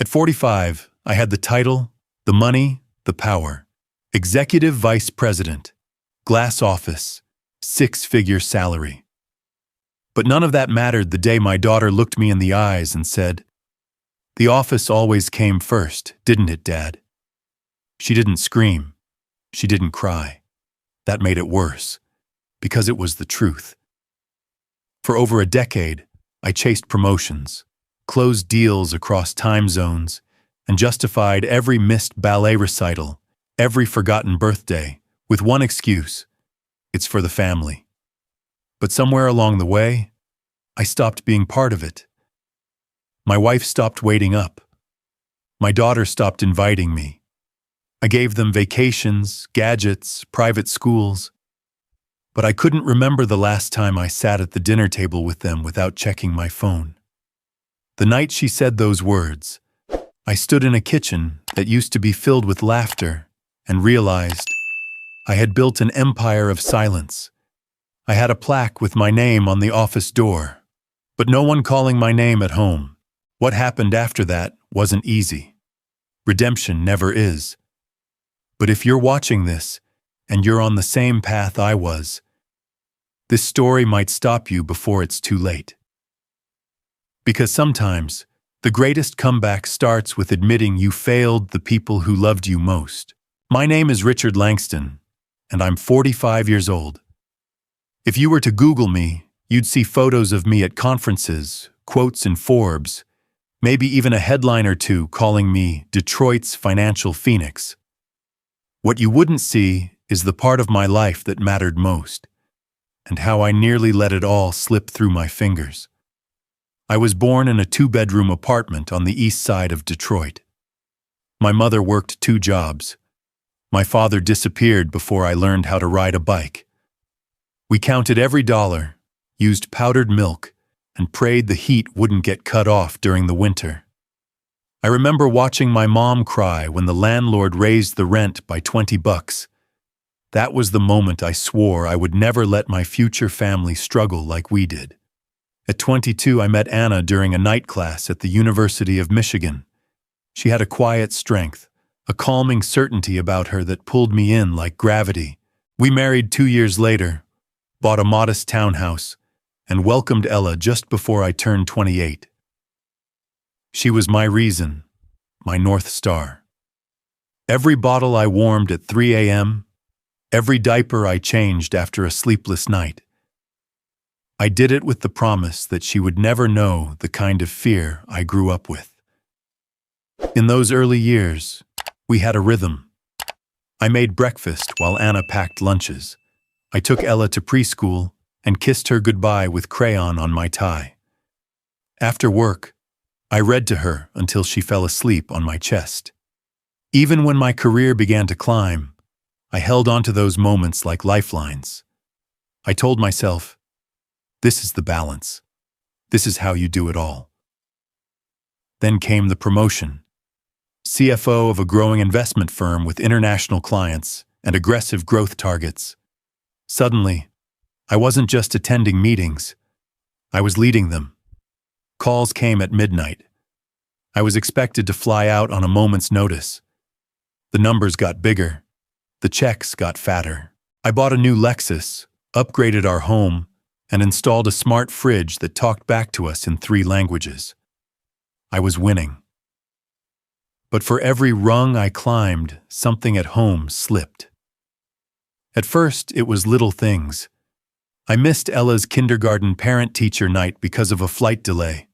At 45, I had the title, the money, the power. Executive Vice President, glass office, six-figure salary. But none of that mattered the day my daughter looked me in the eyes and said, "The office always came first, didn't it, Dad?" She didn't scream. She didn't cry. That made it worse, because it was the truth. For over a decade, I chased promotions, closed deals across time zones, and justified every missed ballet recital, every forgotten birthday, with one excuse: it's for the family. But somewhere along the way, I stopped being part of it. My wife stopped waiting up. My daughter stopped inviting me. I gave them vacations, gadgets, private schools. But I couldn't remember the last time I sat at the dinner table with them without checking my phone. The night she said those words, I stood in a kitchen that used to be filled with laughter and realized I had built an empire of silence. I had a plaque with my name on the office door, but no one calling my name at home. What happened after that wasn't easy. Redemption never is. But if you're watching this, and you're on the same path I was, this story might stop you before it's too late. Because sometimes, the greatest comeback starts with admitting you failed the people who loved you most. My name is Richard Langston, and I'm 45 years old. If you were to Google me, you'd see photos of me at conferences, quotes in Forbes, maybe even a headline or two calling me Detroit's financial phoenix. What you wouldn't see is the part of my life that mattered most, and how I nearly let it all slip through my fingers. I was born in a 2-bedroom apartment on the east side of Detroit. My mother worked 2 jobs. My father disappeared before I learned how to ride a bike. We counted every dollar, used powdered milk, and prayed the heat wouldn't get cut off during the winter. I remember watching my mom cry when the landlord raised the rent by $20. That was the moment I swore I would never let my future family struggle like we did. At 22, I met Anna during a night class at the University of Michigan. She had a quiet strength, a calming certainty about her that pulled me in like gravity. We married 2 years later, bought a modest townhouse, and welcomed Ella just before I turned 28. She was my reason, my North Star. Every bottle I warmed at 3 a.m., every diaper I changed after a sleepless night. I did it with the promise that she would never know the kind of fear I grew up with. In those early years, we had a rhythm. I made breakfast while Anna packed lunches. I took Ella to preschool and kissed her goodbye with crayon on my tie. After work, I read to her until she fell asleep on my chest. Even when my career began to climb, I held on to those moments like lifelines. I told myself, this is the balance. This is how you do it all. Then came the promotion. CFO of a growing investment firm with international clients and aggressive growth targets. Suddenly, I wasn't just attending meetings. I was leading them. Calls came at midnight. I was expected to fly out on a moment's notice. The numbers got bigger. The checks got fatter. I bought a new Lexus, upgraded our home, and installed a smart fridge that talked back to us in 3 languages. I was winning. But for every rung I climbed, something at home slipped. At first, it was little things. I missed Ella's kindergarten parent-teacher night because of a flight delay.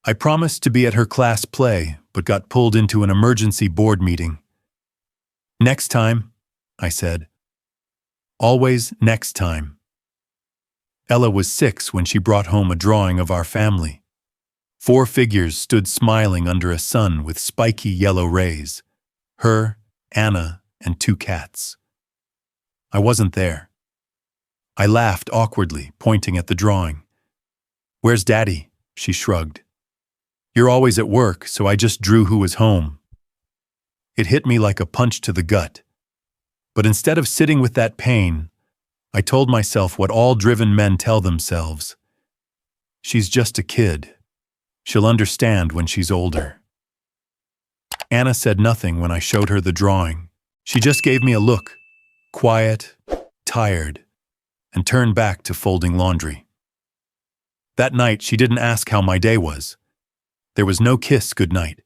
I promised to be at her class play, but got pulled into an emergency board meeting. Next time, I said. Always next time. Ella was 6 when she brought home a drawing of our family. 4 figures stood smiling under a sun with spiky yellow rays. Her, Anna, and 2 cats. I wasn't there. I laughed awkwardly, pointing at the drawing. "Where's Daddy?" she shrugged. "You're always at work, so I just drew who was home." It hit me like a punch to the gut. But instead of sitting with that pain, I told myself what all driven men tell themselves. She's just a kid. She'll understand when she's older. Anna said nothing when I showed her the drawing. She just gave me a look, quiet, tired, and turned back to folding laundry. That night, she didn't ask how my day was. There was no kiss goodnight.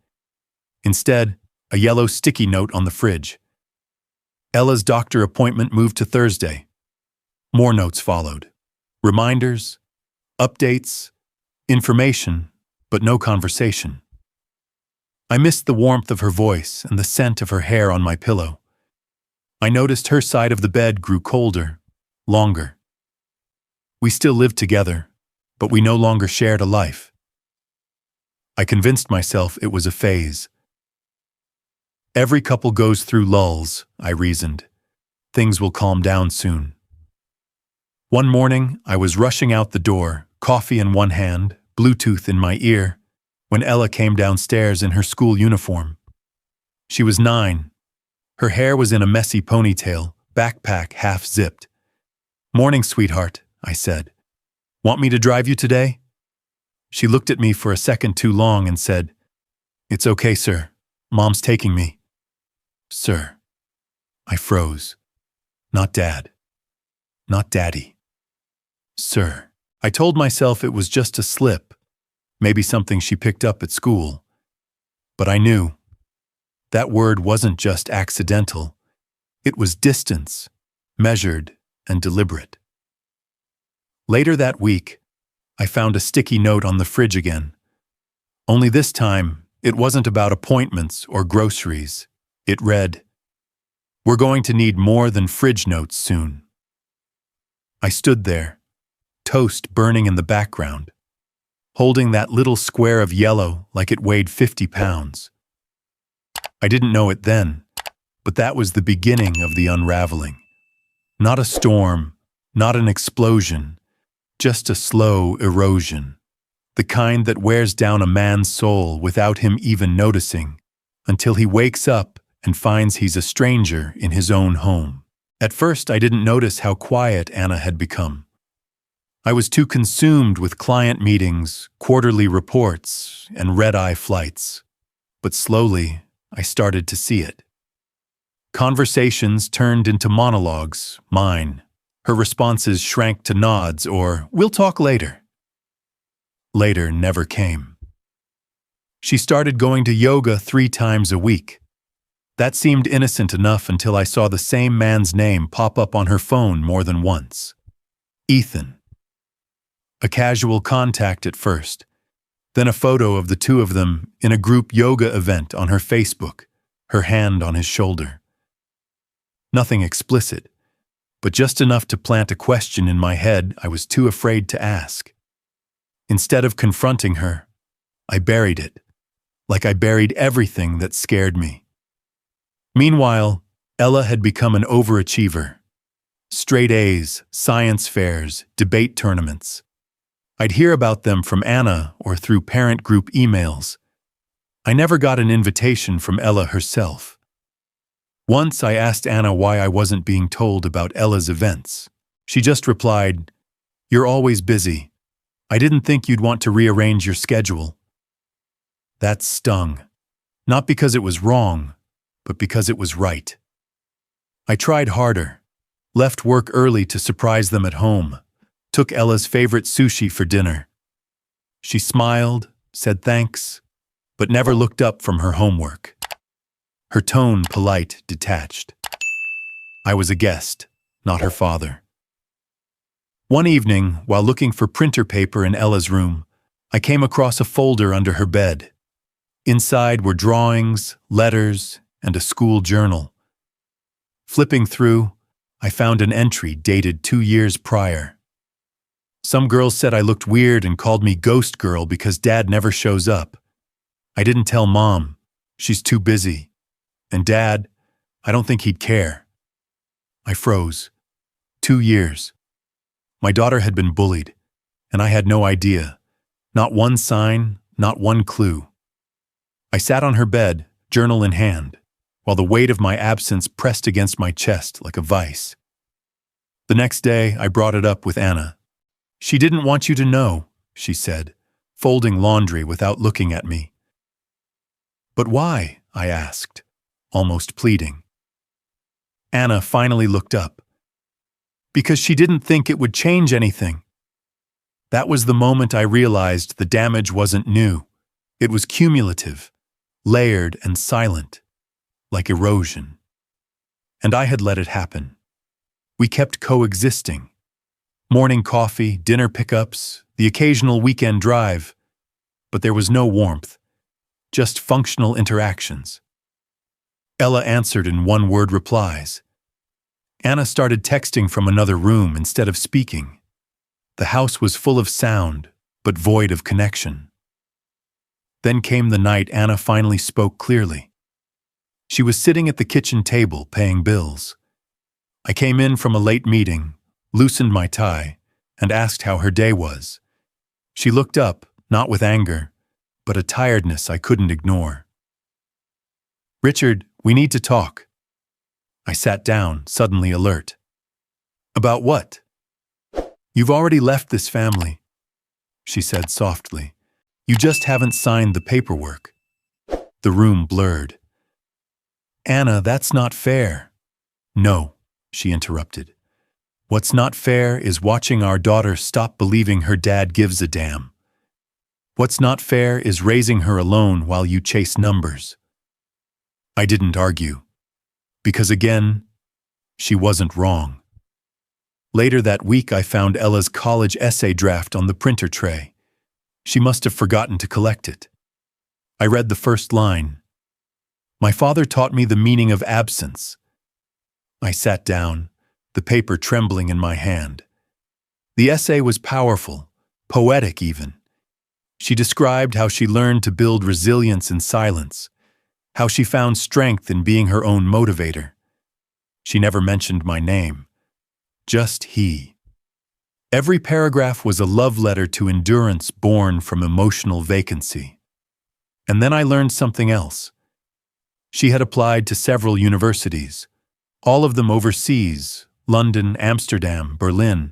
Instead, a yellow sticky note on the fridge. Ella's doctor appointment moved to Thursday. More notes followed. Reminders, updates, information, but no conversation. I missed the warmth of her voice and the scent of her hair on my pillow. I noticed her side of the bed grew colder, longer. We still lived together, but we no longer shared a life. I convinced myself it was a phase. Every couple goes through lulls, I reasoned. Things will calm down soon. One morning, I was rushing out the door, coffee in one hand, Bluetooth in my ear, when Ella came downstairs in her school uniform. She was 9. Her hair was in a messy ponytail, backpack half-zipped. "Morning, sweetheart," I said. "Want me to drive you today?" She looked at me for a second too long and said, "It's okay, sir. Mom's taking me." "Sir." I froze. Not Dad. Not Daddy. "Sir." I told myself it was just a slip, maybe something she picked up at school. But I knew. That word wasn't just accidental. It was distance, measured and deliberate. Later that week, I found a sticky note on the fridge again. Only this time, it wasn't about appointments or groceries. It read, "We're going to need more than fridge notes soon." I stood there, toast burning in the background, holding that little square of yellow like it weighed 50 pounds. I didn't know it then, but that was the beginning of the unraveling. Not a storm, not an explosion, just a slow erosion. The kind that wears down a man's soul without him even noticing, until he wakes up and finds he's a stranger in his own home. At first, I didn't notice how quiet Anna had become. I was too consumed with client meetings, quarterly reports, and red-eye flights. But slowly, I started to see it. Conversations turned into monologues, mine. Her responses shrank to nods or, "We'll talk later." Later never came. She started going to yoga 3 times a week. That seemed innocent enough until I saw the same man's name pop up on her phone more than once. Ethan. A casual contact at first, then a photo of the two of them in a group yoga event on her Facebook, her hand on his shoulder. Nothing explicit, but just enough to plant a question in my head I was too afraid to ask. Instead of confronting her, I buried it, like I buried everything that scared me. Meanwhile, Ella had become an overachiever. Straight A's, science fairs, debate tournaments. I'd hear about them from Anna or through parent group emails. I never got an invitation from Ella herself. Once I asked Anna why I wasn't being told about Ella's events. She just replied, "You're always busy. I didn't think you'd want to rearrange your schedule." That stung, not because it was wrong, but because it was right. I tried harder, left work early to surprise them at home, took Ella's favorite sushi for dinner. She smiled, said thanks, but never looked up from her homework. Her tone polite, detached. I was a guest, not her father. One evening, while looking for printer paper in Ella's room, I came across a folder under her bed. Inside were drawings, letters, and a school journal. Flipping through, I found an entry dated 2 years prior. Some girls said I looked weird and called me Ghost Girl because Dad never shows up. I didn't tell Mom. She's too busy. And Dad, I don't think he'd care. I froze. 2 years. My daughter had been bullied, and I had no idea. Not one sign, not one clue. I sat on her bed, journal in hand, while the weight of my absence pressed against my chest like a vice. The next day, I brought it up with Anna. "She didn't want you to know," she said, folding laundry without looking at me. "But why?" I asked, almost pleading. Anna finally looked up. Because she didn't think it would change anything. That was the moment I realized the damage wasn't new. It was cumulative, layered and silent, like erosion. And I had let it happen. We kept coexisting. Morning coffee, dinner pickups, the occasional weekend drive. But there was no warmth, just functional interactions. Ella answered in one-word replies. Anna started texting from another room instead of speaking. The house was full of sound, but void of connection. Then came the night Anna finally spoke clearly. She was sitting at the kitchen table paying bills. I came in from a late meeting, loosened my tie, and asked how her day was. She looked up, not with anger, but a tiredness I couldn't ignore. "Richard, we need to talk." I sat down, suddenly alert. "About what?" "You've already left this family," she said softly. "You just haven't signed the paperwork." The room blurred. "Anna, that's not fair." "No," she interrupted. "What's not fair is watching our daughter stop believing her dad gives a damn. What's not fair is raising her alone while you chase numbers." I didn't argue. Because again, she wasn't wrong. Later that week I found Ella's college essay draft on the printer tray. She must have forgotten to collect it. I read the first line. "My father taught me the meaning of absence." I sat down, the paper trembling in my hand. The essay was powerful, poetic even. She described how she learned to build resilience in silence, how she found strength in being her own motivator. She never mentioned my name, just he. Every paragraph was a love letter to endurance born from emotional vacancy. And then I learned something else. She had applied to several universities, all of them overseas, London, Amsterdam, Berlin.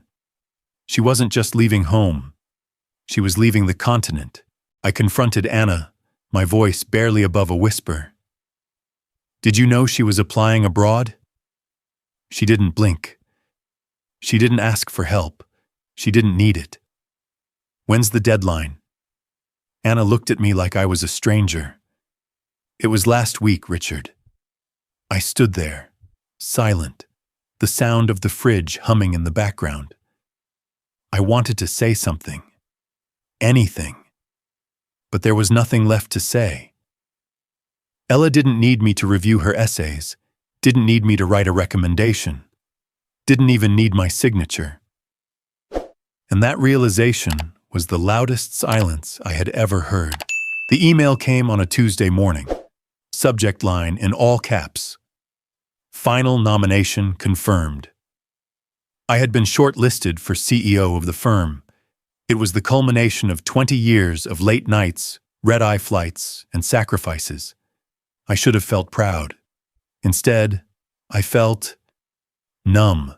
She wasn't just leaving home. She was leaving the continent. I confronted Anna, my voice barely above a whisper. "Did you know she was applying abroad?" She didn't blink. She didn't ask for help. She didn't need it. "When's the deadline?" Anna looked at me like I was a stranger. "It was last week, Richard." I stood there, silent, the sound of the fridge humming in the background. I wanted to say something. Anything. But there was nothing left to say. Ella didn't need me to review her essays, didn't need me to write a recommendation, didn't even need my signature. And that realization was the loudest silence I had ever heard. The email came on a Tuesday morning. Subject line in all caps. "Final nomination confirmed." I had been shortlisted for CEO of the firm. It was the culmination of 20 years of late nights, red-eye flights, and sacrifices. I should have felt proud. Instead, I felt numb.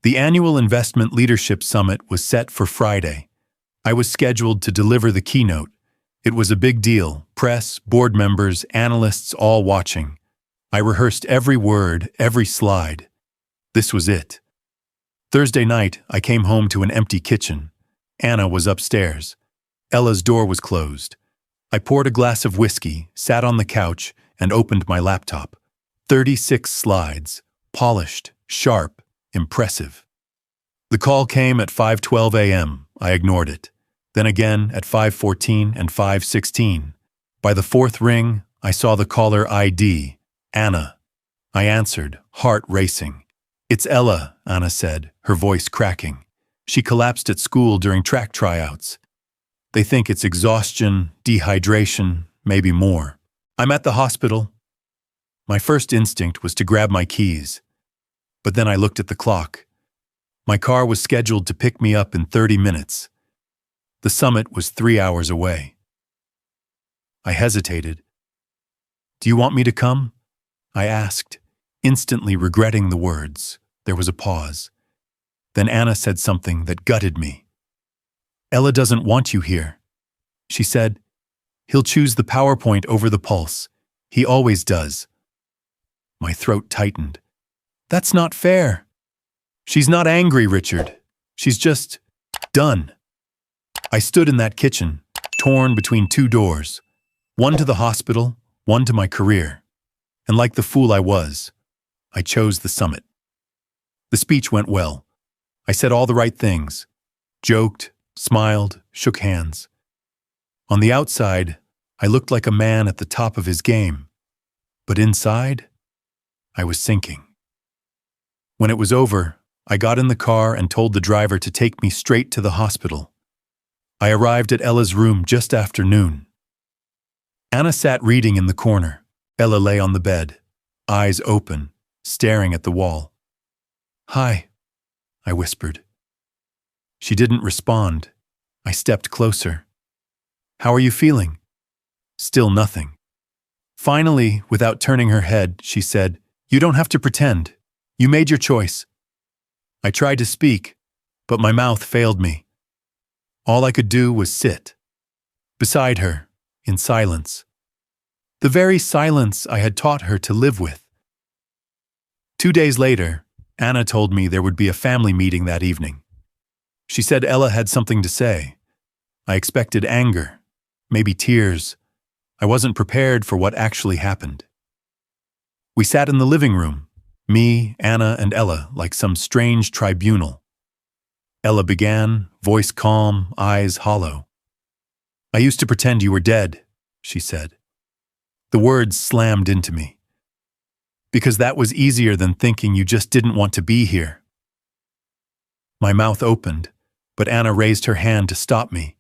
The annual Investment Leadership Summit was set for Friday. I was scheduled to deliver the keynote. It was a big deal, press, board members, analysts all watching. I rehearsed every word, every slide. This was it. Thursday night, I came home to an empty kitchen. Anna was upstairs. Ella's door was closed. I poured a glass of whiskey, sat on the couch, and opened my laptop. 36 slides, polished, sharp, impressive. The call came at 5:12 a.m. I ignored it. Then again at 5:14 and 5:16. By the fourth ring, I saw the caller ID, Anna. I answered, heart racing. "It's Ella," Anna said, her voice cracking. "She collapsed at school during track tryouts. They think it's exhaustion, dehydration, maybe more. I'm at the hospital." My first instinct was to grab my keys. But then I looked at the clock. My car was scheduled to pick me up in 30 minutes. The summit was 3 hours away. I hesitated. "Do you want me to come?" I asked, instantly regretting the words. There was a pause. Then Anna said something that gutted me. "Ella doesn't want you here." She said, "He'll choose the PowerPoint over the pulse. He always does. My throat tightened. That's not fair. She's not angry, Richard. She's just done. I stood in that kitchen, torn between two doors, one to the hospital, one to my career. And like the fool I was, I chose the summit. The speech went well. I said all the right things, joked, smiled, shook hands. On the outside, I looked like a man at the top of his game, but inside, I was sinking. When it was over, I got in the car and told the driver to take me straight to the hospital. I arrived at Ella's room just after noon. Anna sat reading in the corner. Ella lay on the bed, eyes open, staring at the wall. "Hi," I whispered. She didn't respond. I stepped closer. "How are you feeling?" Still nothing. Finally, without turning her head, she said, "You don't have to pretend. You made your choice." I tried to speak, but my mouth failed me. All I could do was sit beside her, in silence. The very silence I had taught her to live with. 2 days later, Anna told me there would be a family meeting that evening. She said Ella had something to say. I expected anger, maybe tears. I wasn't prepared for what actually happened. We sat in the living room, me, Anna, and Ella, like some strange tribunal. Ella began, voice calm, eyes hollow. "I used to pretend you were dead," she said. The words slammed into me. "Because that was easier than thinking you just didn't want to be here." My mouth opened, but Anna raised her hand to stop me.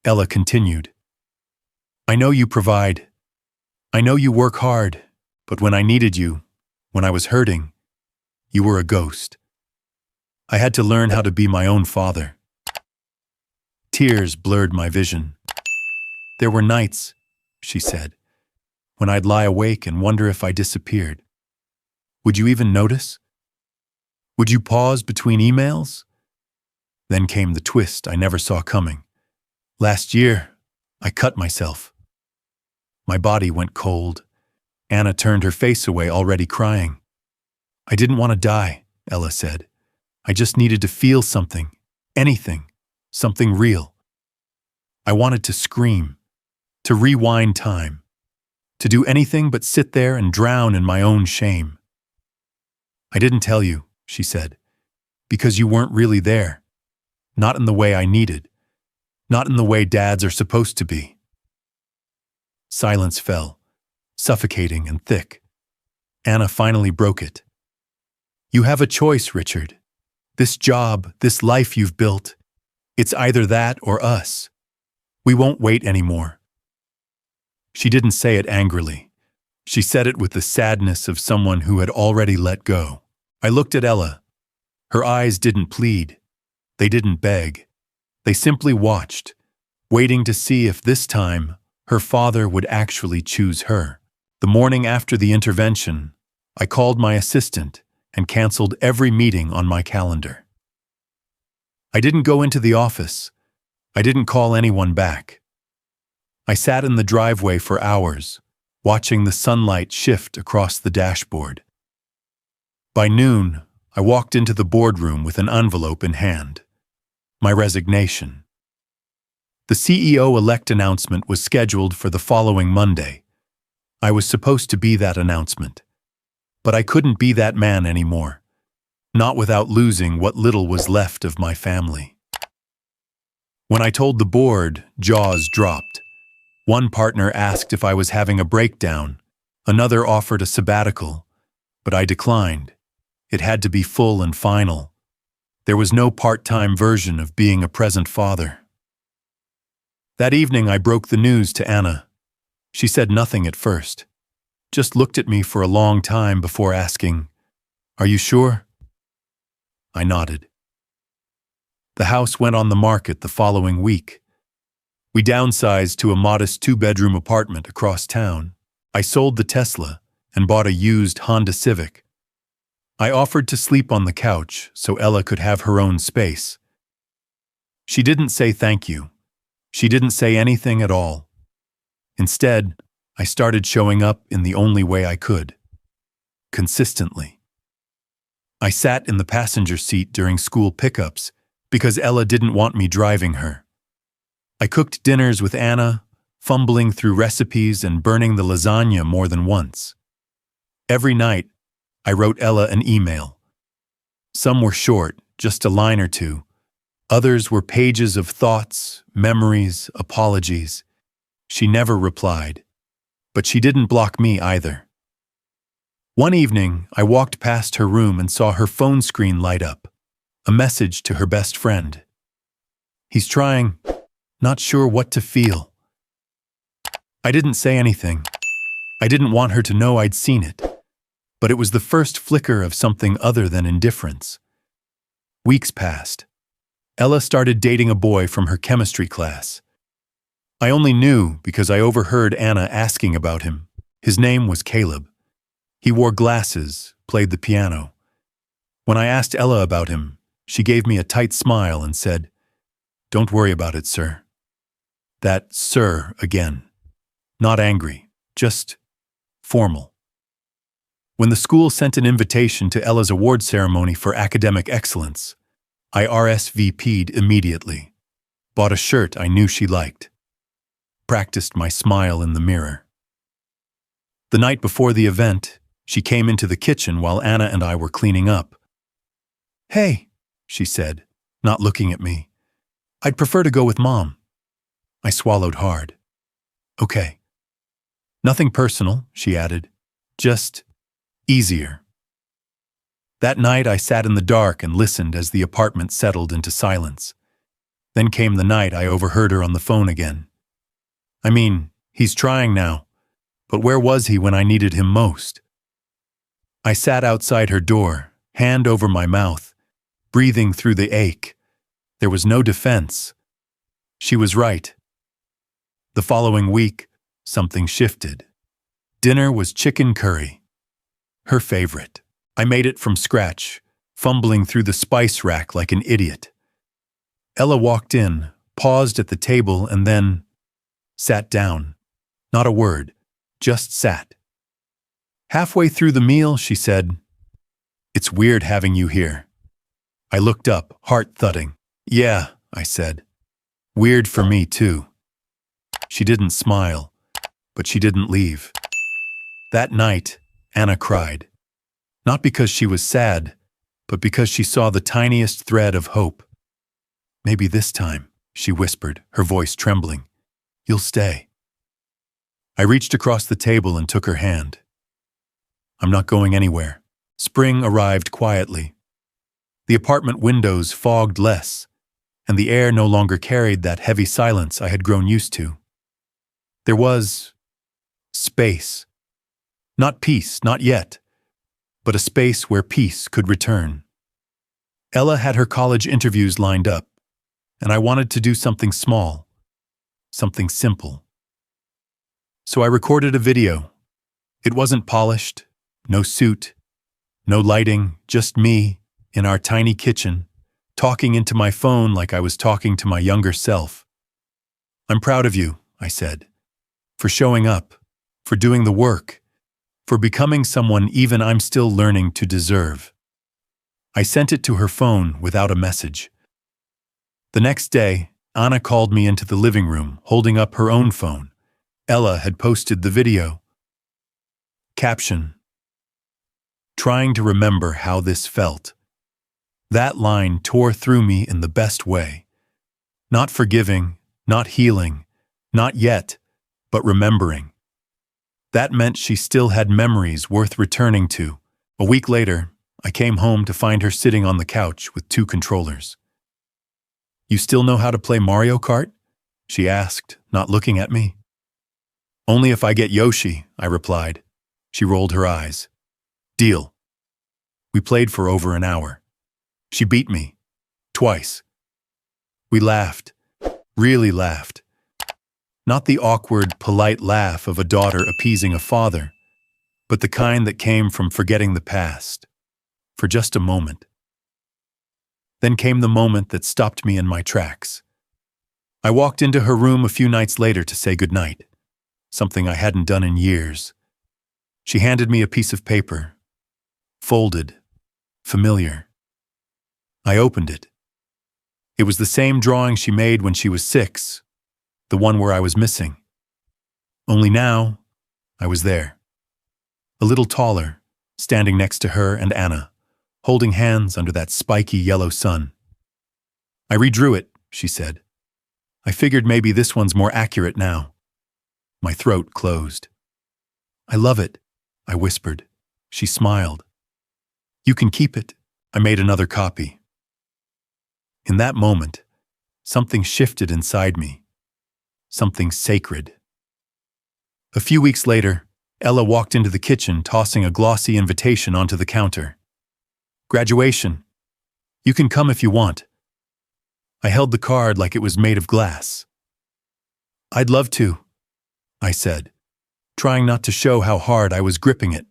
Ella continued. "I know you provide. I know you work hard, but when I needed you, when I was hurting, you were a ghost. I had to learn how to be my own father." Tears blurred my vision. "There were nights," she said, "when I'd lie awake and wonder if I disappeared. Would you even notice? Would you pause between emails?" Then came the twist I never saw coming. "Last year, I cut myself." My body went cold. Anna turned her face away, already crying. "I didn't want to die," Ella said. "I just needed to feel something, anything, something real. I wanted to scream, to rewind time, to do anything but sit there and drown in my own shame." "I didn't tell you," she said, "because you weren't really there. Not in the way I needed. Not in the way dads are supposed to be." Silence fell, suffocating and thick. Anna finally broke it. "You have a choice, Richard. This job, this life you've built, it's either that or us. We won't wait anymore." She didn't say it angrily. She said it with the sadness of someone who had already let go. I looked at Ella. Her eyes didn't plead. They didn't beg. They simply watched, waiting to see if this time her father would actually choose her. The morning after the intervention, I called my assistant and canceled every meeting on my calendar. I didn't go into the office. I didn't call anyone back. I sat in the driveway for hours, watching the sunlight shift across the dashboard. By noon, I walked into the boardroom with an envelope in hand. My resignation. The CEO-elect announcement was scheduled for the following Monday. I was supposed to be that announcement. But I couldn't be that man anymore, not without losing what little was left of my family. When I told the board, jaws dropped. One partner asked if I was having a breakdown. Another offered a sabbatical, but I declined. It had to be full and final. There was no part-time version of being a present father. That evening I broke the news to Anna. She said nothing at first, just looked at me for a long time before asking, "Are you sure?" I nodded. The house went on the market the following week. We downsized to a modest 2-bedroom apartment across town. I sold the Tesla and bought a used Honda Civic. I offered to sleep on the couch so Ella could have her own space. She didn't say thank you. She didn't say anything at all. Instead, I started showing up in the only way I could. Consistently. I sat in the passenger seat during school pickups because Ella didn't want me driving her. I cooked dinners with Anna, fumbling through recipes and burning the lasagna more than once. Every night, I wrote Ella an email. Some were short, just a line or two. Others were pages of thoughts, memories, apologies. She never replied, but she didn't block me either. One evening, I walked past her room and saw her phone screen light up, a message to her best friend. He's trying, not sure what to feel. I didn't say anything. I didn't want her to know I'd seen it, but it was the first flicker of something other than indifference. Weeks passed. Ella started dating a boy from her chemistry class. I only knew because I overheard Anna asking about him. His name was Caleb. He wore glasses, played the piano. When I asked Ella about him, she gave me a tight smile and said, "Don't worry about it, sir." That "sir" again. Not angry, just formal. When the school sent an invitation to Ella's award ceremony for academic excellence, I RSVP'd immediately, bought a shirt I knew she liked, practiced my smile in the mirror. The night before the event, she came into the kitchen while Anna and I were cleaning up. "Hey," she said, not looking at me. "I'd prefer to go with Mom." I swallowed hard. "Okay." "Nothing personal," she added. "Just easier." That night I sat in the dark and listened as the apartment settled into silence. Then came the night I overheard her on the phone again. I mean, he's trying now, but where was he when I needed him most? I sat outside her door, hand over my mouth, breathing through the ache. There was no defense. She was right. The following week, something shifted. Dinner was chicken curry. Her favorite. I made it from scratch, fumbling through the spice rack like an idiot. Ella walked in, paused at the table, and then sat down. Not a word, just sat. Halfway through the meal, she said, "It's weird having you here." I looked up, heart thudding. "Yeah," I said. "Weird for me, too." She didn't smile, but she didn't leave. That night, Anna cried. Not because she was sad, but because she saw the tiniest thread of hope. "Maybe this time," she whispered, her voice trembling. "You'll stay." I reached across the table and took her hand. "I'm not going anywhere." Spring arrived quietly. The apartment windows fogged less, and the air no longer carried that heavy silence I had grown used to. There was space. Not peace, not yet, but a space where peace could return. Ella had her college interviews lined up, and I wanted to do something small, something simple. So I recorded a video. It wasn't polished, no suit, no lighting, just me in our tiny kitchen, talking into my phone like I was talking to my younger self. "I'm proud of you," I said, "for showing up, for doing the work, for becoming someone even I'm still learning to deserve." I sent it to her phone without a message. The next day, Anna called me into the living room, holding up her own phone. Ella had posted the video. Caption: "Trying to remember how this felt." That line tore through me in the best way. Not forgiving, not healing, not yet, but remembering. That meant she still had memories worth returning to. A week later, I came home to find her sitting on the couch with 2 controllers. "You still know how to play Mario Kart?" she asked, not looking at me. "Only if I get Yoshi," I replied. She rolled her eyes. "Deal." We played for over an hour. She beat me. Twice. We laughed. Really laughed. Not the awkward, polite laugh of a daughter appeasing a father, but the kind that came from forgetting the past. For just a moment. Then came the moment that stopped me in my tracks. I walked into her room a few nights later to say goodnight. something I hadn't done in years. She handed me a piece of paper, folded, familiar. I opened it. It was the same drawing she made when she was 6, the one where I was missing. Only now, I was there. A little taller, standing next to her and Anna, holding hands under that spiky yellow sun. I redrew it, she said. I figured maybe this one's more accurate now. My throat closed. I love it, I whispered. She smiled. You can keep it. I made another copy. In that moment, something shifted inside me. Something sacred. A few weeks later, Ella walked into the kitchen, tossing a glossy invitation onto the counter. Graduation. You can come if you want. I held the card like it was made of glass. I'd love to, I said, trying not to show how hard I was gripping it.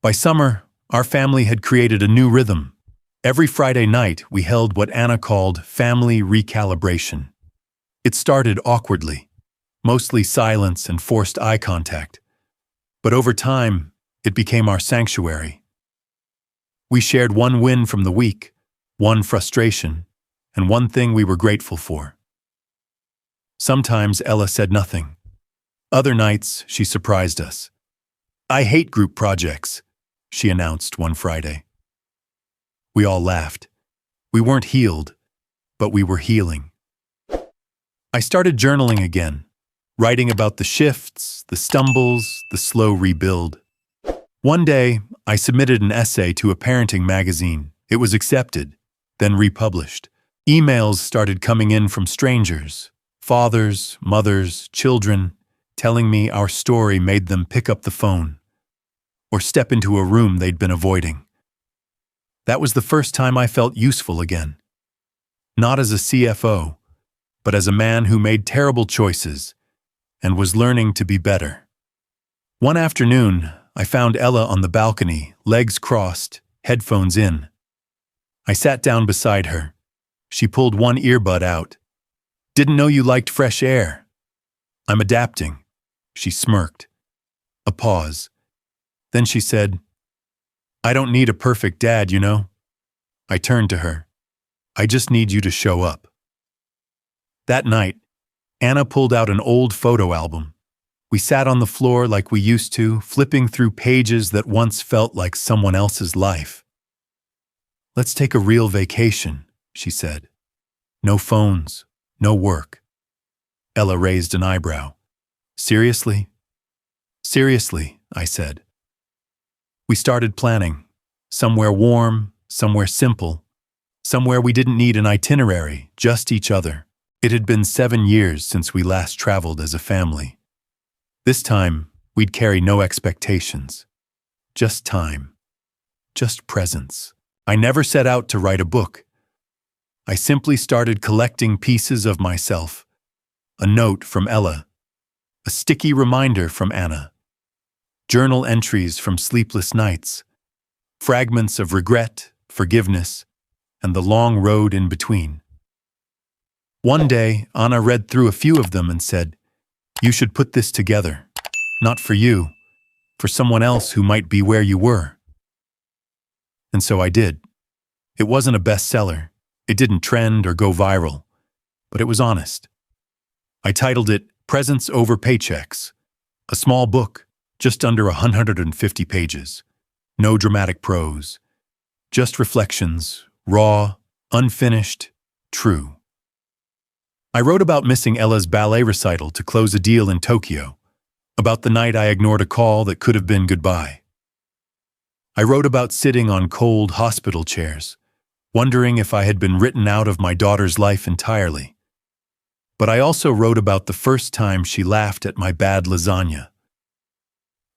By summer, our family had created a new rhythm. Every Friday night, we held what Anna called family recalibration. It started awkwardly, mostly silence and forced eye contact. But over time, it became our sanctuary. We shared one win from the week, one frustration, and one thing we were grateful for. Sometimes Ella said nothing. Other nights, she surprised us. I hate group projects, she announced one Friday. We all laughed. We weren't healed, but we were healing. I started journaling again, writing about the shifts, the stumbles, the slow rebuild. One day, I submitted an essay to a parenting magazine. It was accepted, then republished. Emails started coming in from strangers, fathers, mothers, children, telling me our story made them pick up the phone or step into a room they'd been avoiding. That was the first time I felt useful again. Not as a CFO, but as a man who made terrible choices and was learning to be better. One afternoon, I found Ella on the balcony, legs crossed, headphones in. I sat down beside her. She pulled one earbud out. Didn't know you liked fresh air. I'm adapting. She smirked. A pause. Then she said, I don't need a perfect dad, you know. I turned to her. I just need you to show up. That night, Anna pulled out an old photo album. We sat on the floor like we used to, flipping through pages that once felt like someone else's life. Let's take a real vacation, she said. No phones, no work. Ella raised an eyebrow. Seriously? Seriously, I said. We started planning. Somewhere warm, somewhere simple, somewhere we didn't need an itinerary, just each other. It had been 7 years since we last traveled as a family. This time, we'd carry no expectations. Just time. Just presence. I never set out to write a book. I simply started collecting pieces of myself. A note from Ella. A sticky reminder from Anna. Journal entries from sleepless nights. Fragments of regret, forgiveness, and the long road in between. One day, Anna read through a few of them and said, You should put this together. Not for you, for someone else who might be where you were. And so I did. It wasn't a bestseller. It didn't trend or go viral, but it was honest. I titled it Presents Over Paychecks, a small book, just under 150 pages. No dramatic prose, just reflections, raw, unfinished, true. I wrote about missing Ella's ballet recital to close a deal in Tokyo, about the night I ignored a call that could have been goodbye. I wrote about sitting on cold hospital chairs, wondering if I had been written out of my daughter's life entirely. But I also wrote about the first time she laughed at my bad lasagna.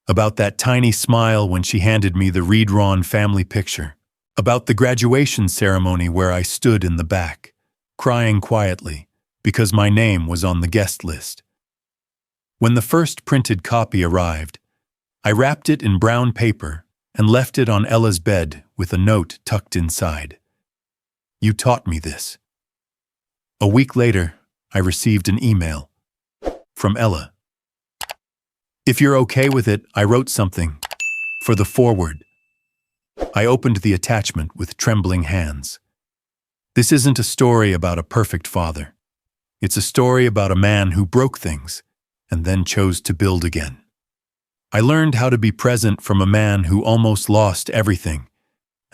About that tiny smile when she handed me the redrawn family picture. About the graduation ceremony where I stood in the back, crying quietly, because my name was on the guest list. When the first printed copy arrived, I wrapped it in brown paper and left it on Ella's bed with a note tucked inside. You taught me this. A week later, I received an email from Ella. If you're okay with it, I wrote something for the forward. I opened the attachment with trembling hands. This isn't a story about a perfect father. It's a story about a man who broke things and then chose to build again. I learned how to be present from a man who almost lost everything,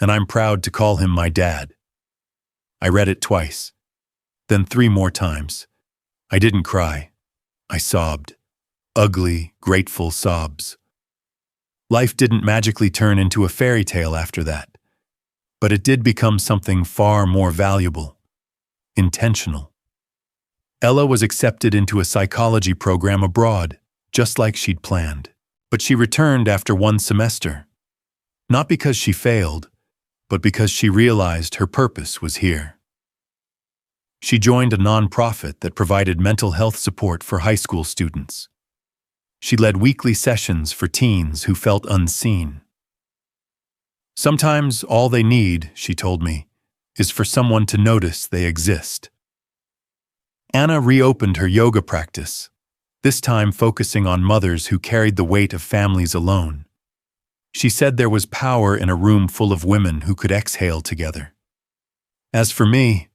and I'm proud to call him my dad. I read it twice, then 3 more times. I didn't cry. I sobbed. Ugly, grateful sobs. Life didn't magically turn into a fairy tale after that, but it did become something far more valuable, intentional. Ella was accepted into a psychology program abroad, just like she'd planned, but she returned after 1 semester. Not because she failed, but because she realized her purpose was here. She joined a nonprofit that provided mental health support for high school students. She led weekly sessions for teens who felt unseen. Sometimes all they need, she told me, is for someone to notice they exist. Anna reopened her yoga practice, this time focusing on mothers who carried the weight of families alone. She said there was power in a room full of women who could exhale together. As for me,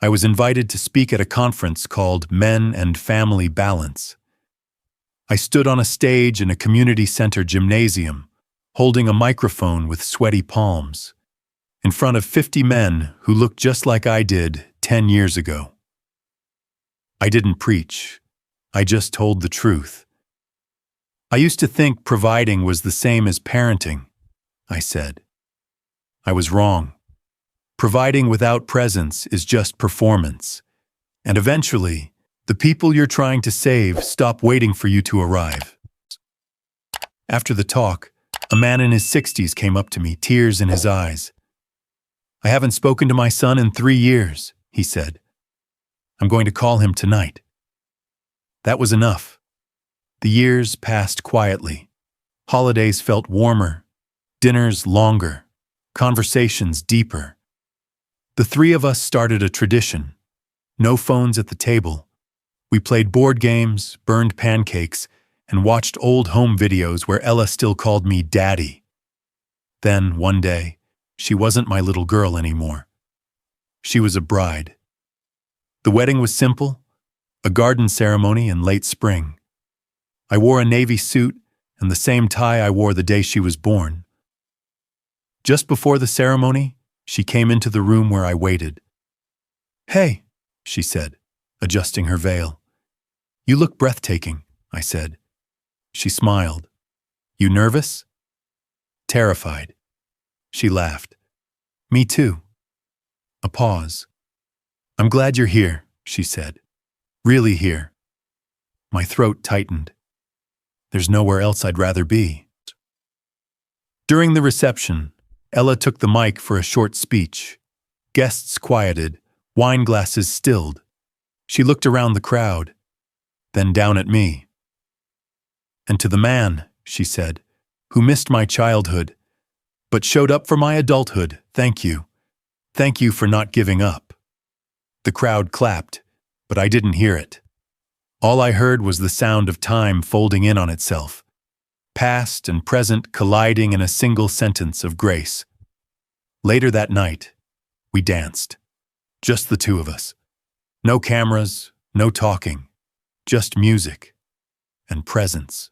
I was invited to speak at a conference called Men and Family Balance. I stood on a stage in a community center gymnasium, holding a microphone with sweaty palms, in front of 50 men who looked just like I did 10 years ago. I didn't preach. I just told the truth. I used to think providing was the same as parenting, I said. I was wrong. Providing without presence is just performance, and eventually, the people you're trying to save stop waiting for you to arrive. After the talk, a man in his 60s came up to me, tears in his eyes. I haven't spoken to my son in 3 years, he said. I'm going to call him tonight. That was enough. The years passed quietly. Holidays felt warmer, dinners longer, conversations deeper. The 3 of us started a tradition. No phones at the table. We played board games, burned pancakes, and watched old home videos where Ella still called me Daddy. Then, one day, she wasn't my little girl anymore. She was a bride. The wedding was simple, a garden ceremony in late spring. I wore a navy suit and the same tie I wore the day she was born. Just before the ceremony, she came into the room where I waited. "Hey," she said, adjusting her veil. "You look breathtaking," I said. She smiled. "You nervous?" "Terrified." She laughed. "Me too." A pause. "I'm glad you're here," she said. "Really here." My throat tightened. There's nowhere else I'd rather be. During the reception, Ella took the mic for a short speech. Guests quieted, wine glasses stilled. She looked around the crowd, then down at me. "And to the man," she said, "who missed my childhood, but showed up for my adulthood, thank you. Thank you for not giving up." The crowd clapped, but I didn't hear it. All I heard was the sound of time folding in on itself, past and present colliding in a single sentence of grace. Later that night, we danced. Just the 2 of us. No cameras, no talking, just music and presence.